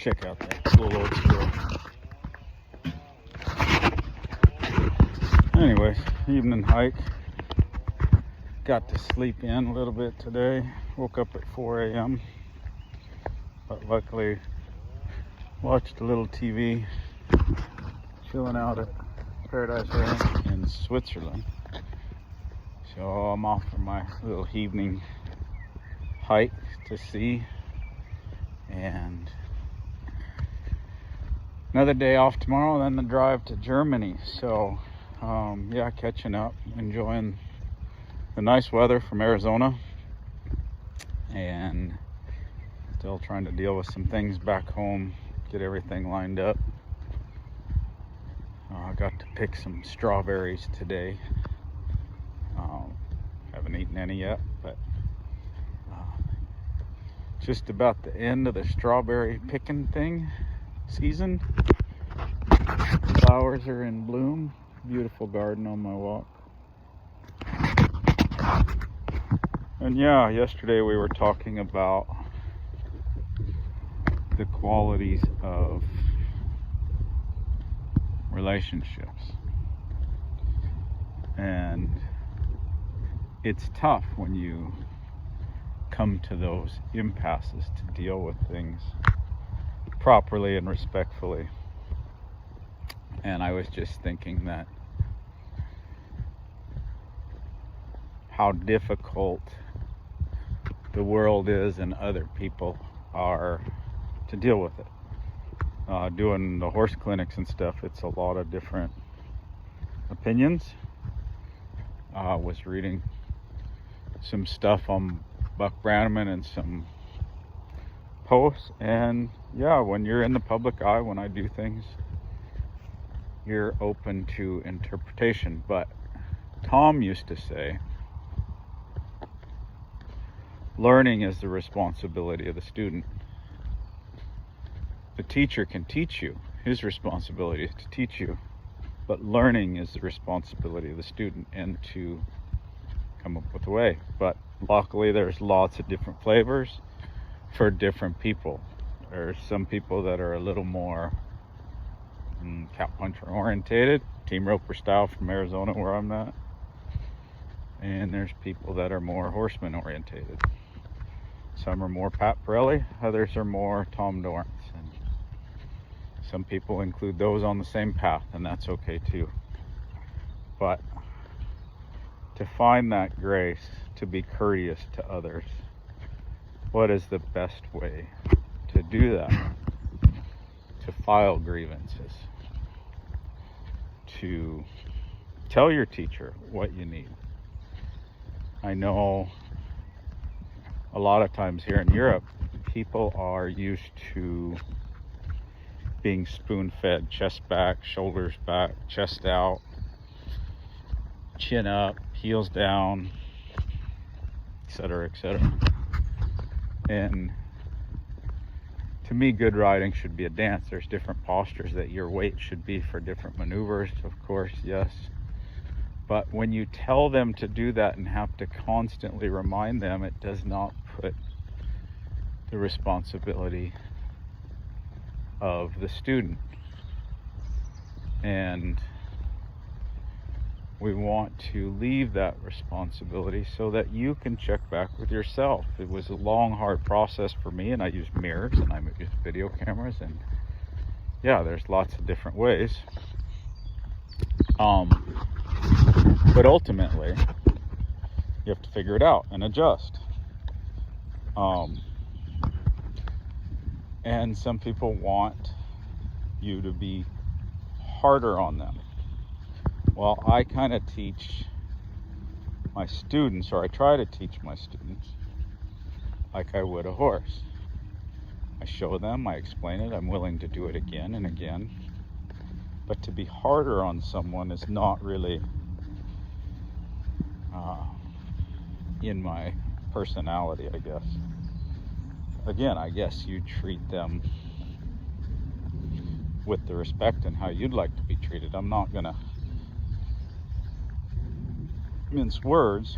Check out that little old squirrel. Anyway, evening hike. Got to sleep in a little bit today. Woke up at 4 a.m. But luckily watched a little TV, chilling out at Paradise Ranch in Switzerland. So I'm off for my little evening hike to see, and another day off tomorrow, then the drive to Germany. So yeah, catching up, enjoying the nice weather from Arizona, and still trying to deal with some things back home, get everything lined up. I got to pick some strawberries today. Haven't eaten any yet, but just about the end of the strawberry picking season. Flowers are in bloom. Beautiful garden on my walk. And yeah, yesterday we were talking about the qualities of relationships, and it's tough when you come to those impasses to deal with things properly and respectfully. And I was just thinking that how difficult the world is and other people are to deal with it. Doing the horse clinics and stuff, it's a lot of different opinions. I was reading some stuff on Buck Brannaman and some posts, and yeah, when you're in the public eye, when I do things, you're open to interpretation. But Tom used to say, learning is the responsibility of the student. The teacher can teach you. His responsibility is to teach you, but learning is the responsibility of the student, and to come up with a way. But luckily there's lots of different flavors for different people. There's some people that are a little more cow puncher orientated, Team Roper style from Arizona where I'm at, and there's people that are more horseman orientated. Some are more Pat Pirelli, others are more Tom Dorrance, and some people include those on the same path, and that's okay too. But to find that grace, to be courteous to others, what is the best way to do that? To file grievances, to tell your teacher what you need. I know a lot of times here in Europe, people are used to being spoon-fed, chest back, shoulders back, chest out, chin up, heels down, etc., etc. And to me, good riding should be a dance. There's different postures that your weight should be for different maneuvers, of course, yes. But when you tell them to do that and have to constantly remind them, it does not put the responsibility of the student. And we want to leave that responsibility so that you can check back with yourself. It was a long, hard process for me, and I used mirrors and I used video cameras, and yeah, there's lots of different ways. But ultimately, you have to figure it out and adjust. And some people want you to be harder on them. Well, I kind of teach my students, or I try to teach my students, like I would a horse. I show them, I explain it, I'm willing to do it again and again. But to be harder on someone is not really in my personality, I guess. Again, I guess you treat them with the respect and how you'd like to be treated. I'm not gonna mince words.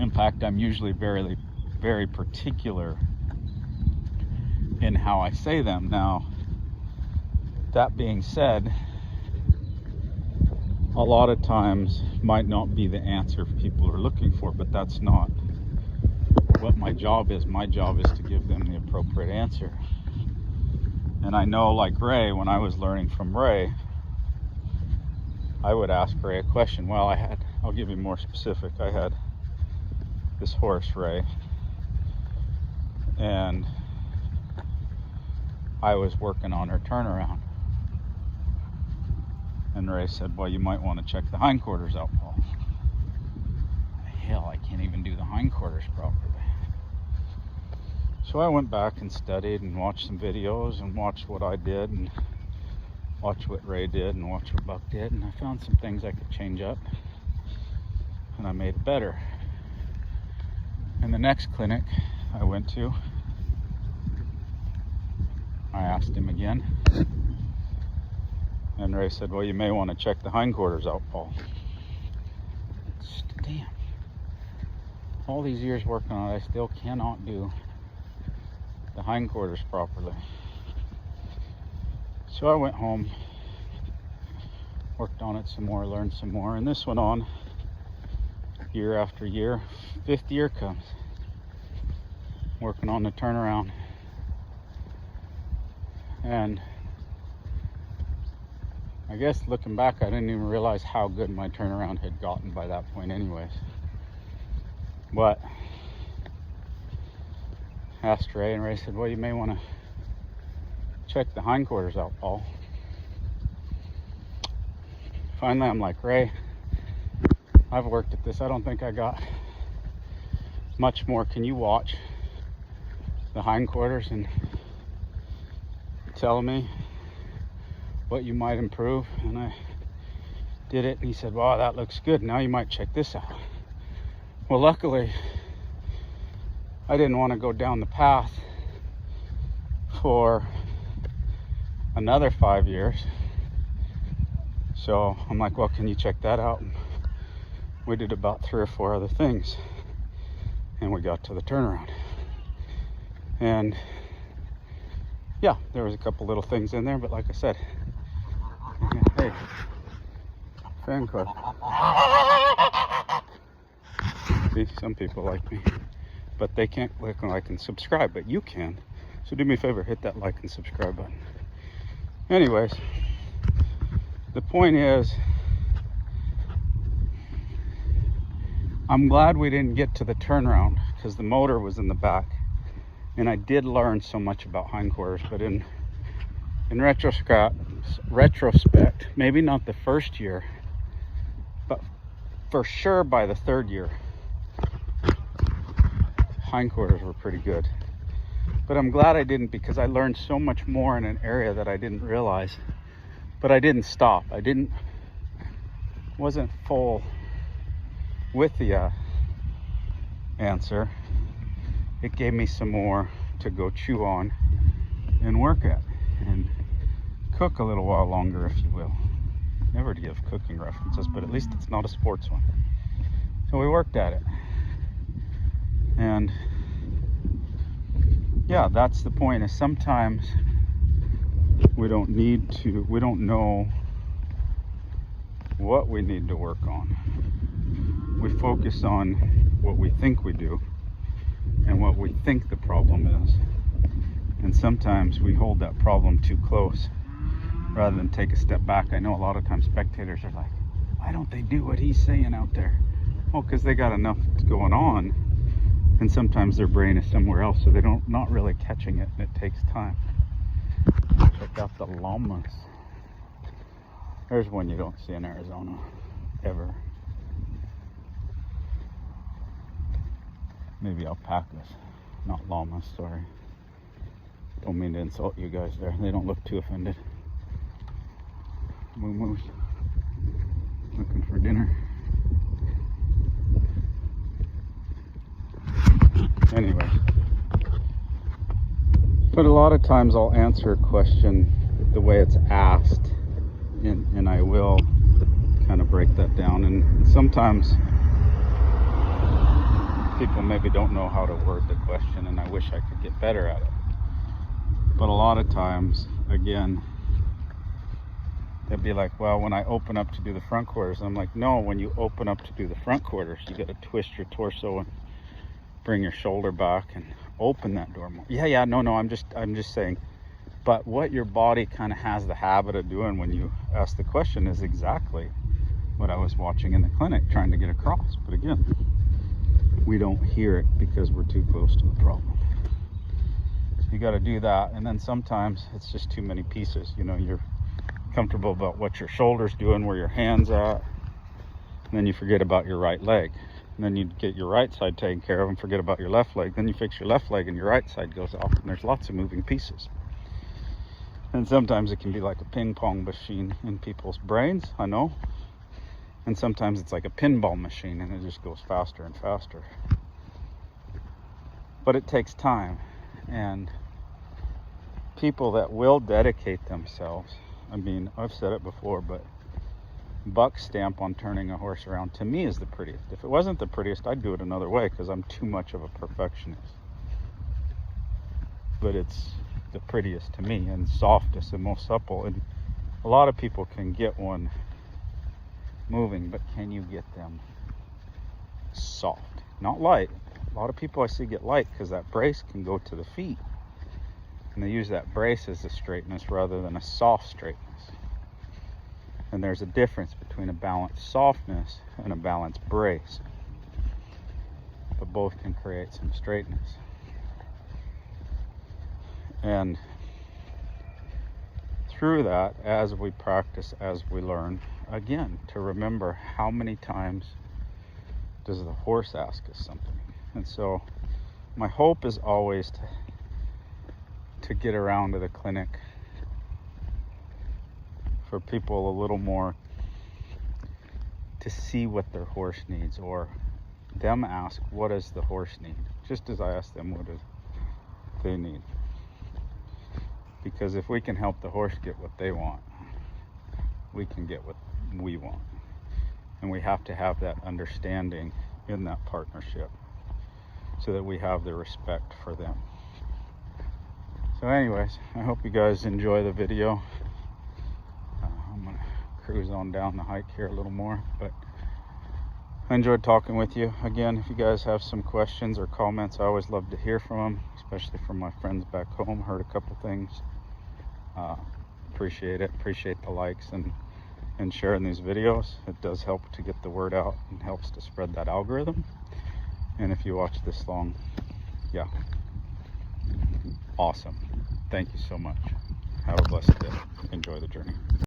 In fact, I'm usually very particular in how I say them. Now, that being said, a lot of times might not be the answer people are looking for, but that's not what my job is. My job is to give them the appropriate answer. And I know, like Ray, when I was learning from Ray, I would ask Ray a question. Well, I'll give you more specific. I had this horse, Ray, and I was working on her turnaround. And Ray said, well, you might want to check the hindquarters out, Paul. Hell, I can't even do the hindquarters properly. So I went back and studied and watched some videos and watched what I did and watched what Ray did and watched what Buck did, and I found some things I could change up, and I made it better. And the next clinic I went to, I asked him again, and Ray said, well, you may want to check the hindquarters out, Paul. Damn. All these years working on it, I still cannot do the hindquarters properly. So I went home, worked on it some more, learned some more, and this went on year after year. 5th year comes, working on the turnaround. And I guess looking back, I didn't even realize how good my turnaround had gotten by that point anyways. But I asked Ray, and Ray said, well, you may want to check the hindquarters out, Paul. Finally, I'm like, Ray, I've worked at this. I don't think I got much more. Can you watch the hindquarters and tell me what you might improve? And I did it, and he said, wow, that looks good. Now you might check this out. Well, luckily, I didn't want to go down the path for another 5 years. So I'm like, well, can you check that out? And we did about 3 or 4 other things, and we got to the turnaround. And yeah, there was a couple little things in there, but like I said, hey, fan club. See, some people like me, but they can't click on like and subscribe, but you can. So do me a favor, hit that like and subscribe button. Anyways, the point is, I'm glad we didn't get to the turnaround because the motor was in the back, and I did learn so much about hindquarters. But in retrospect, maybe not the first year, but for sure by the 3rd year, hindquarters were pretty good. But I'm glad I didn't, because I learned so much more in an area that I didn't realize. But I didn't stop. Wasn't full with the answer. It gave me some more to go chew on and work at and cook a little while longer, if you will. Never to give cooking references, but at least it's not a sports one. So we worked at it. And yeah, that's the point, is sometimes we don't know what we need to work on. We focus on what we think we do and what we think the problem is. And sometimes we hold that problem too close rather than take a step back. I know a lot of times spectators are like, why don't they do what he's saying out there? Well, because they got enough going on, and sometimes their brain is somewhere else, so not really catching it, and it takes time. Check out the llamas. There's one you don't see in Arizona, ever. Maybe alpacas, not llamas, sorry. Don't mean to insult you guys there. They don't look too offended. Moo-moos. Looking for dinner. Anyway. But a lot of times I'll answer a question the way it's asked, and I will kind of break that down. And sometimes people maybe don't know how to word the question, and I wish I could get better at it. But a lot of times, again, they'd be like, well, when I open up to do the front quarters, I'm like, no, when you open up to do the front quarters, you got to twist your torso and bring your shoulder back and open that door more. Yeah, no, I'm just saying. But what your body kind of has the habit of doing when you ask the question is exactly what I was watching in the clinic trying to get across. But again, we don't hear it because we're too close to the problem. So you got to do that. And then sometimes it's just too many pieces. You know, you're comfortable about what your shoulder's doing, where your hand's at, and then you forget about your right leg. And then you get your right side taken care of and forget about your left leg. Then you fix your left leg and your right side goes off. And there's lots of moving pieces. And sometimes it can be like a ping pong machine in people's brains, I know. And sometimes it's like a pinball machine and it just goes faster and faster. But it takes time. And people that will dedicate themselves, I mean, I've said it before, but buck stamp on turning a horse around to me is the prettiest. If it wasn't the prettiest, I'd do it another way because I'm too much of a perfectionist. But it's the prettiest to me and softest and most supple. And a lot of people can get one moving, but can you get them soft? Not light. A lot of people I see get light because that brace can go to the feet. And they use that brace as a straightness rather than a soft straightness. And there's a difference between a balanced softness and a balanced brace. But both can create some straightness. And through that, as we practice, as we learn, again, to remember how many times does the horse ask us something. And so my hope is always to get around to the clinic for people a little more to see what their horse needs, or them ask, what does the horse need? Just as I ask them, what do they need? Because if we can help the horse get what they want, we can get what we want. And we have to have that understanding in that partnership so that we have the respect for them. So anyways, I hope you guys enjoy the video. I'm gonna cruise on down the hike here a little more, but I enjoyed talking with you. Again, if you guys have some questions or comments, I always love to hear from them, especially from my friends back home. Heard a couple things. Appreciate it. Appreciate the likes and sharing these videos. It does help to get the word out and helps to spread that algorithm. And if you watch this long, yeah, awesome. Thank you so much. Have a blessed day.